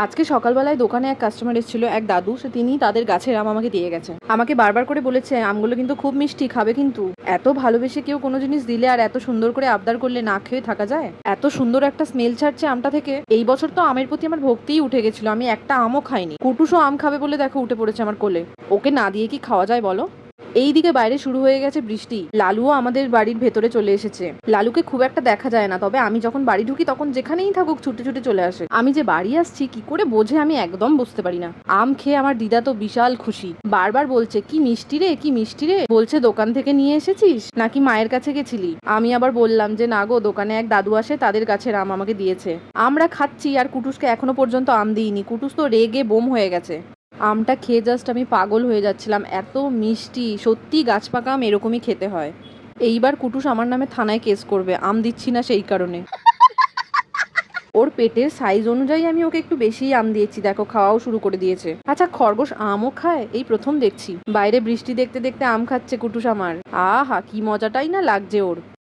আজকে সকালবেলায় দোকানে এক কাস্টমার এসেছিল, এক দাদু। তিনি তাদের গাছের আম আমাকে দিয়ে গেছে। আমাকে বারবার করে বলেছে আমগুলো কিন্তু খুব মিষ্টি, খাবে কিন্তু। এত ভালোবেসে কেউ কোনো জিনিস দিলে আর এত সুন্দর করে আবদার করলে না খেয়ে থাকা যায়? এত সুন্দর একটা স্মেল ছাড়ছে আমটা থেকে। এই বছর তো আমের প্রতি আমার ভক্তিই উঠে গেছিল, আমি একটা আমও খাইনি। কুটুসও আম খাবে বলে দেখো উঠে পড়েছে আমার কোলে। ওকে না দিয়ে কি খাওয়া যায় বলো? এইদিকে বাইরে শুরু হয়ে গেছে বৃষ্টি। লালুও আমাদের বাড়ির ভেতরে চলে এসেছে। লালুকে খুব একটা দেখা যায় না, তবে আমি যখন বাড়ি ঢুকি তখন যেখানেই থাকুক ছুটে ছুটে চলে আসে। আমি যে বাড়ি আসছি কি করে বোঝে আমি একদম বুঝতে পারি না। আম খেয়ে আমার দিদা তো বিশাল খুশি, বারবার বলছে কি মিষ্টি রে, কি মিষ্টি রে। বলছে দোকান থেকে নিয়ে এসেছিস নাকি মায়ের কাছে গেছিলি। আমি আবার বললাম যে না গো, দোকানে এক দাদু আসে, তাদের গাছের আম আমাকে দিয়েছে। আমরা খাচ্ছি আর কুটুসকে এখনো পর্যন্ত আম দিইনি। কুটুস তো রেগে বোম হয়ে গেছে। আমটা খেয়ে জাস্ট আমি পাগল হয়ে যাচ্ছিলাম, এত মিষ্টি। সত্যি গাছ পাকা আম এরকমই খেতে হয়। এইবার কুটুস আমার নামে থানায় কেস করবে, আম দিচ্ছি না সেই কারণে। ওর পেটের সাইজ অনুযায়ী আমি ওকে একটু বেশিই আম দিয়েছি, দেখো খাওয়াও শুরু করে দিয়েছে। আচ্ছা, খরগোশ আমও খায়? এই প্রথম দেখছি। বাইরে বৃষ্টি দেখতে দেখতে আম খাচ্ছে কুটুস আমার। আহা, কি মজাটাই না লাগছে ওর।